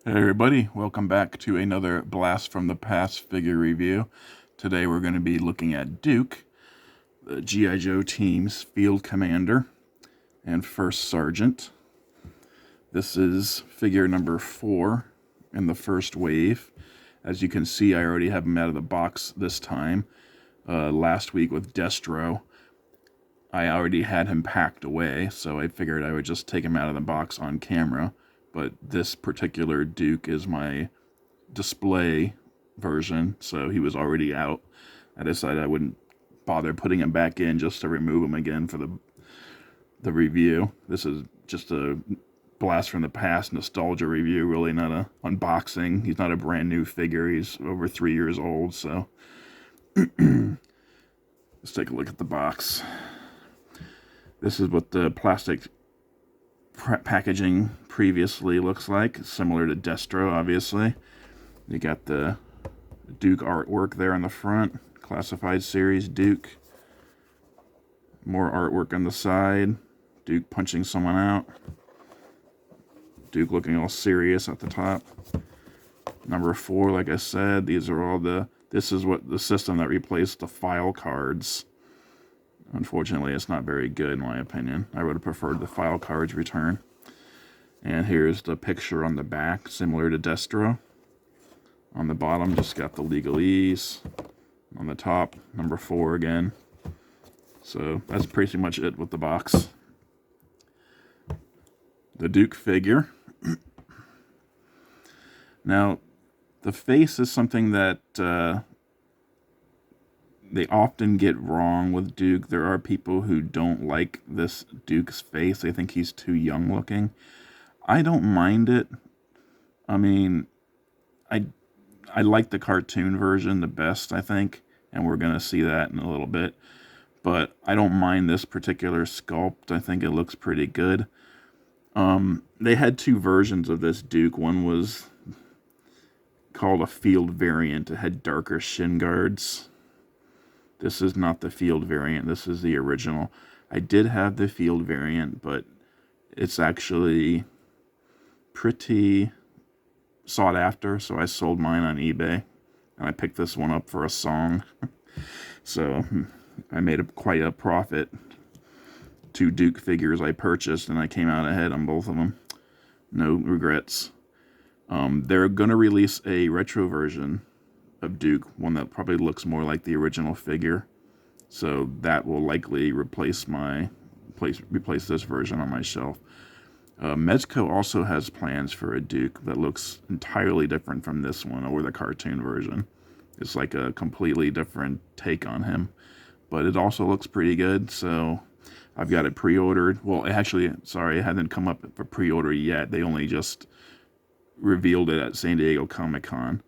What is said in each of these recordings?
Hey everybody, welcome back to another Blast from the Past figure review. Today we're going to be looking at Duke, the G.I. Joe team's Field Commander and First Sergeant. This is figure number 4 in the first wave. As you can see, I already have him out of the box this time. Last week with Destro, I already had him packed away, so I figured I would just take him out of the box on camera. But this particular Duke is my display version, so he was already out. I decided I wouldn't bother putting him back in just to remove him again for the review. This is just a blast from the past nostalgia review, really not a unboxing. He's not a brand new figure. He's over 3 years old, so let's take a look at the box. This is what the plastic packaging previously looks like, similar to Destro, obviously. You got the Duke artwork there on the front, Classified Series Duke. More artwork on the side, Duke punching someone out. Duke looking all serious at the top. Number 4, like I said, these are all this is what the system that replaced the file cards. Unfortunately, it's not very good in my opinion. I would have preferred the file cards return. And here's the picture on the back, similar to Destro. On the bottom, just got the legalese. On the top, number 4 again. So that's pretty much it with the box. The Duke figure. Now, the face is something that they often get wrong with Duke. There are people who don't like this Duke's face. They think he's too young looking. I don't mind it. I mean, I like the cartoon version the best, I think, and we're going to see that in a little bit. But I don't mind this particular sculpt. I think it looks pretty good. They had 2 versions of this Duke. One was called a field variant. It had darker shin guards. This is not the field variant. This is the original. I did have the field variant, but it's actually pretty sought after, so I sold mine on eBay, and I picked this one up for a song. So I made quite a profit. 2 Duke figures I purchased, and I came out ahead on both of them. No regrets. They're going to release a retro version of Duke, one that probably looks more like the original figure. So that will likely replace this version on my shelf. Mezco also has plans for a Duke that looks entirely different from this one or the cartoon version. It's like a completely different take on him. But it also looks pretty good, so I've got it pre-ordered. Well, actually, sorry, it hasn't come up for pre-order yet. They only just revealed it at San Diego Comic-Con.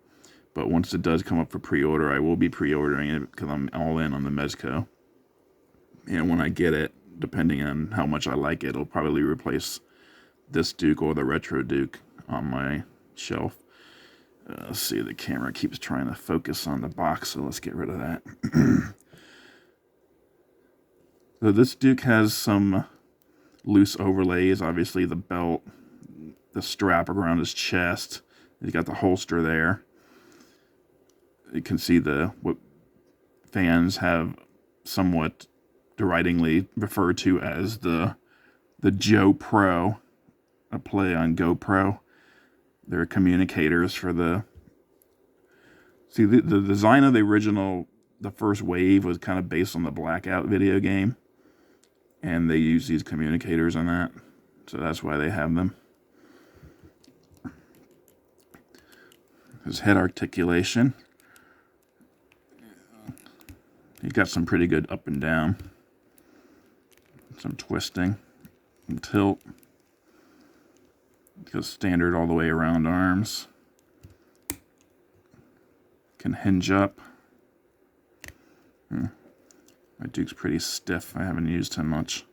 But once it does come up for pre-order, I will be pre-ordering it because I'm all in on the Mezco. And when I get it, depending on how much I like it, it'll probably replace this Duke or the retro Duke on my shelf. Let's see, the camera keeps trying to focus on the box, so let's get rid of that. So this Duke has some loose overlays. Obviously the belt, the strap around his chest. He's got the holster there. You can see what fans have somewhat deridingly referred to as the Joe Pro, a play on GoPro. They're communicators for the design of the original, the first wave was kind of based on the Blackout video game, and they use these communicators on that, so that's why they have them. His head articulation. He's got some pretty good up and down, some twisting and tilt. Goes standard all the way around arms. Can hinge up. My Duke's pretty stiff. I haven't used him much.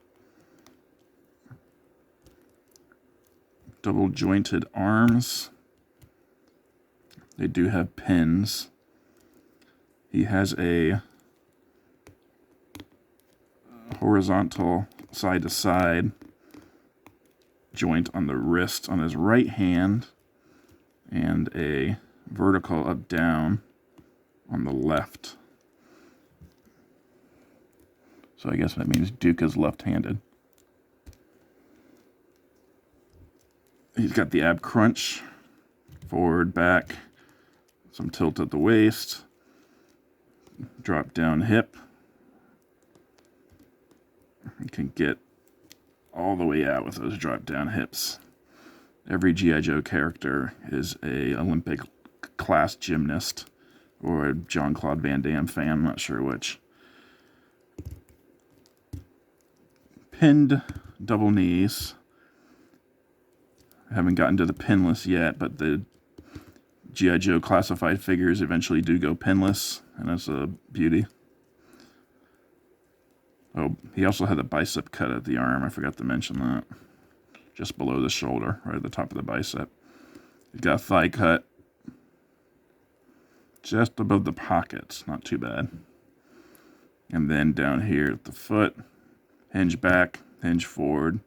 Double jointed arms. They do have pins. He has a horizontal side to side joint on the wrist on his right hand, and a vertical up-down on the left. So I guess that means Duke is left-handed. He's got the ab crunch, forward, back, some tilt at the waist, drop down hip. You can get all the way out with those drop down hips. Every G.I. Joe character is a Olympic class gymnast or a Jean-Claude Van Damme fan, I'm not sure which. Pinned double knees. I haven't gotten to the pinless yet, but the G.I. Joe classified figures eventually do go pinless, and that's a beauty. Oh, he also had a bicep cut at the arm. I forgot to mention that. Just below the shoulder, right at the top of the bicep. He's got a thigh cut just above the pockets. Not too bad. And then down here at the foot, hinge back, hinge forward,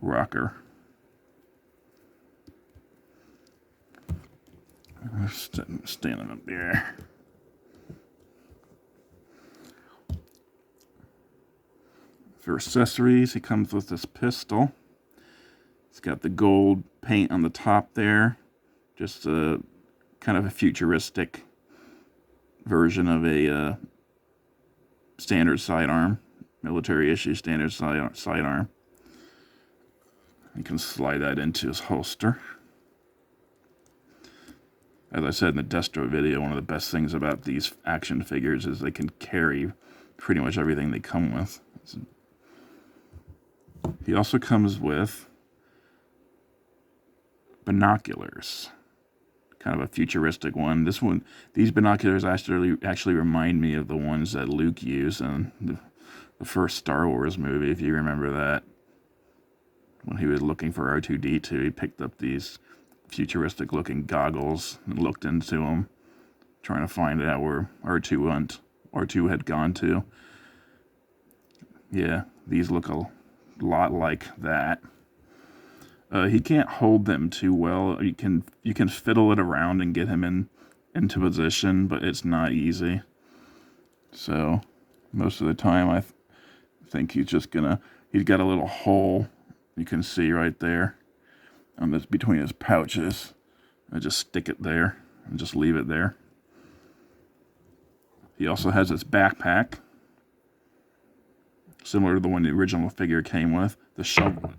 rocker. Standing up there. For accessories, he comes with this pistol. It's got the gold paint on the top there. Just a kind of a futuristic version of a standard sidearm. Military issue standard sidearm. You can slide that into his holster. As I said in the Destro video, one of the best things about these action figures is they can carry pretty much everything they come with. He also comes with binoculars, kind of a futuristic one. These binoculars actually remind me of the ones that Luke used in the first Star Wars movie, if you remember that. When he was looking for R2-D2, he picked up these futuristic-looking goggles and looked into them, trying to find out where R2 had gone to. Yeah, these look a lot like that. He can't hold them too well. You can fiddle it around and get him into position, but it's not easy. So most of the time, I think he's got a little hole you can see right there. That's between his pouches. I just stick it there and just leave it there. He also has this backpack, similar to the one the original figure came with. The shovel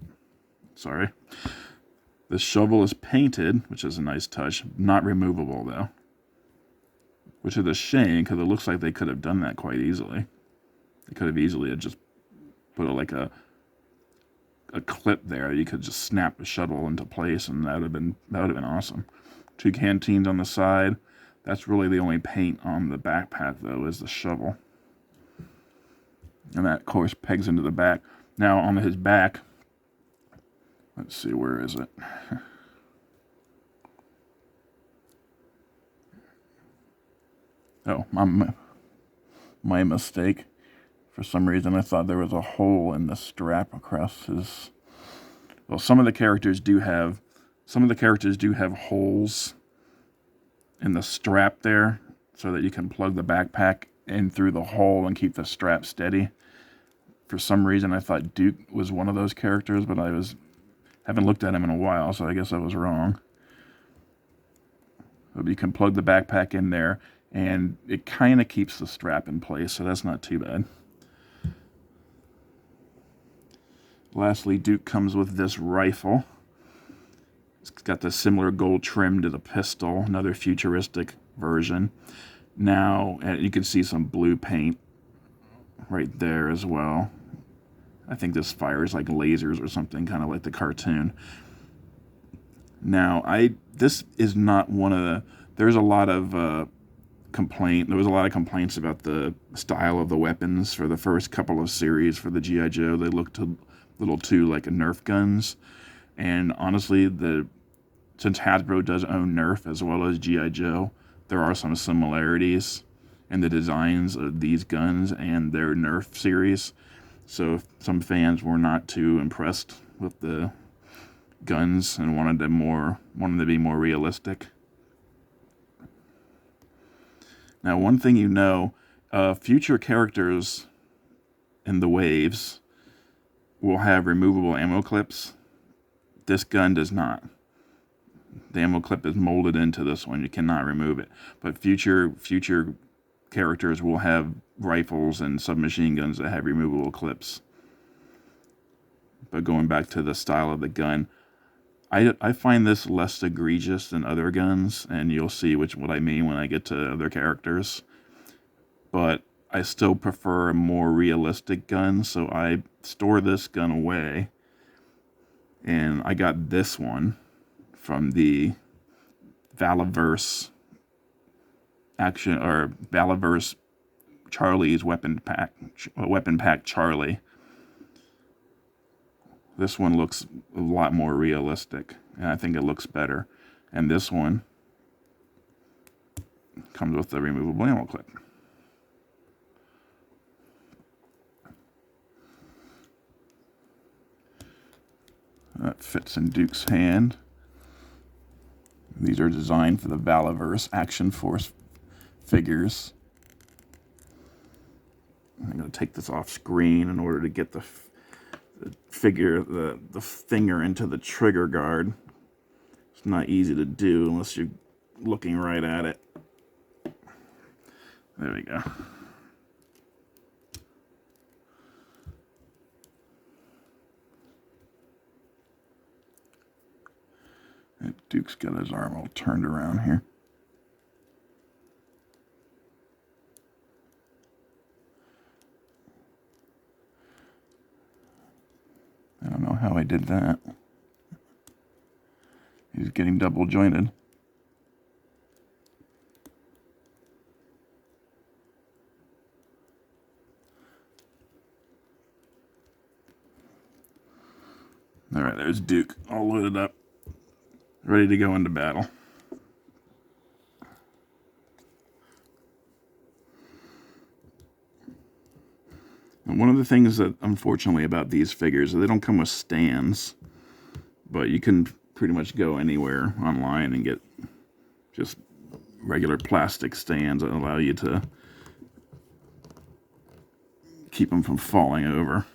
is painted, which is a nice touch. Not removable though, which is a shame because it looks like they could have done that quite easily. They could have easily just put a clip there. You could just snap the shuttle into place, and that would have been awesome. 2 canteens on the side. That's really the only paint on the backpack, though, is the shovel. And that, of course, pegs into the back. Now, on his back, let's see, where is it? Oh, my mistake. For some reason, I thought there was a hole in the strap across his. Well, some of the characters do have holes in the strap there, so that you can plug the backpack in through the hole and keep the strap steady. For some reason, I thought Duke was one of those characters, but haven't looked at him in a while, so I guess I was wrong. But you can plug the backpack in there, and it kind of keeps the strap in place, so that's not too bad. Lastly, Duke comes with this rifle. It's got the similar gold trim to the pistol, another futuristic version. Now, you can see some blue paint right there as well. I think this fires like lasers or something, kind of like the cartoon. Now, this is not one of the. There's a lot of there was a lot of complaints about the style of the weapons for the first couple of series for the G.I. Joe. They looked a little too like Nerf guns. And honestly, since Hasbro does own Nerf as well as G.I. Joe, there are some similarities in the designs of these guns and their Nerf series. So some fans were not too impressed with the guns and wanted to be more realistic. Now, one thing future characters in the waves will have removable ammo clips. This gun does not. The ammo clip is molded into this one. You cannot remove it. But future characters will have rifles and submachine guns that have removable clips. But going back to the style of the gun, I find this less egregious than other guns, and you'll see what I mean when I get to other characters. But I still prefer a more realistic gun, so I store this gun away. And I got this one from the Valaverse Valaverse Charlie's weapon pack Charlie. This one looks a lot more realistic, and I think it looks better. And this one comes with the removable ammo clip. That fits in Duke's hand. These are designed for the Valaverse Action Force figures. I'm going to take this off screen in order to get the finger into the trigger guard. It's not easy to do unless you're looking right at it. There we go. And Duke's got his arm all turned around here. I don't know how I did that. He's getting double jointed. All right, there's Duke, all loaded up, ready to go into battle. And one of the things that, unfortunately, about these figures is they don't come with stands, but you can pretty much go anywhere online and get just regular plastic stands that allow you to keep them from falling over.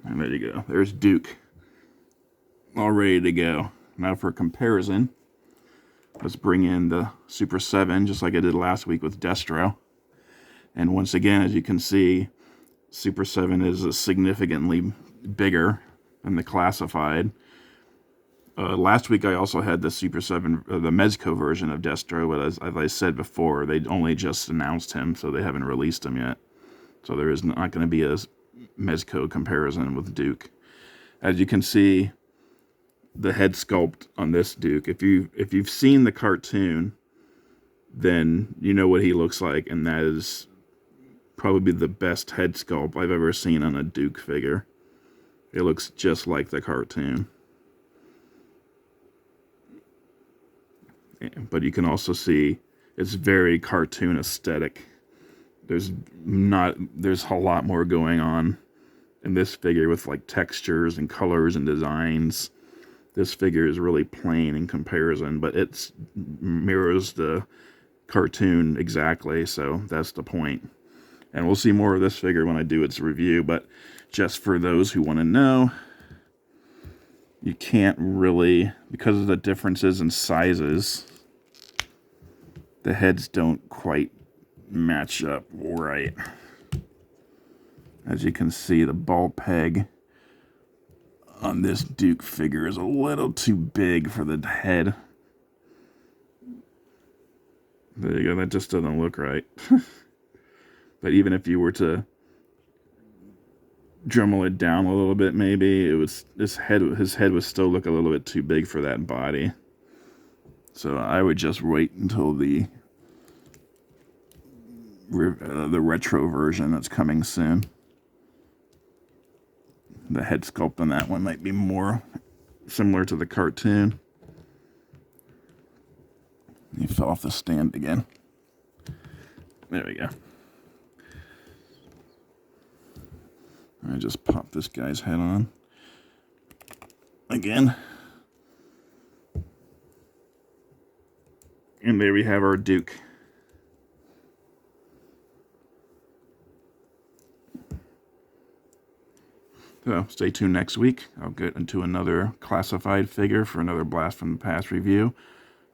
And there you go. There's Duke, all ready to go. Now for comparison, let's bring in the Super 7, just like I did last week with Destro. And once again, as you can see, Super 7 is significantly bigger than the Classified. Last week, I also had the Super 7, the Mezco version of Destro, but as I said before, they only just announced him, so they haven't released him yet. So there is not going to be a Mezco comparison with Duke. As you can see, the head sculpt on this Duke, if you've seen the cartoon, then you know what he looks like, and that is probably the best head sculpt I've ever seen on a Duke figure. It looks just like the cartoon. But you can also see it's very cartoon aesthetic. There's a lot more going on in this figure with like textures and colors and designs. This figure is really plain in comparison, but it mirrors the cartoon exactly, so that's the point. And we'll see more of this figure when I do its review, but just for those who want to know, you can't really, because of the differences in sizes, the heads don't quite match up right. As you can see, the ball peg on this Duke figure is a little too big for the head. There you go, that just doesn't look right. But even if you were to Dremel it down a little bit, maybe his head would still look a little bit too big for that body. So I would just wait until the retro version that's coming soon. The head sculpt on that one might be more similar to the cartoon. He fell off the stand again. There we go. I just popped this guy's head on. again. And there we have our Duke. So stay tuned next week. I'll get into another classified figure for another Blast from the Past review.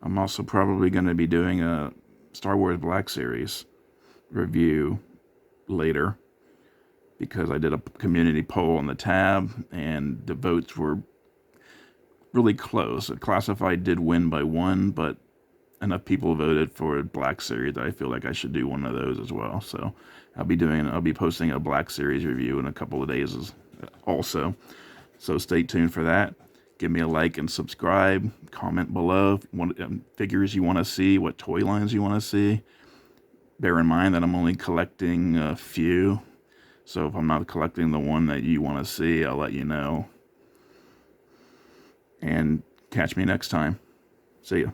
I'm also probably going to be doing a Star Wars Black Series review later because I did a community poll on the tab and the votes were really close. Classified did win by one, but enough people voted for Black Series that I feel like I should do one of those as well. So I'll be posting a Black Series review in a couple of days also. So stay tuned for that. Give me a like and subscribe. Comment below what figures you want to see, what toy lines you want to see. Bear in mind that I'm only collecting a few. So if I'm not collecting the one that you want to see, I'll let you know. And catch me next time. See ya.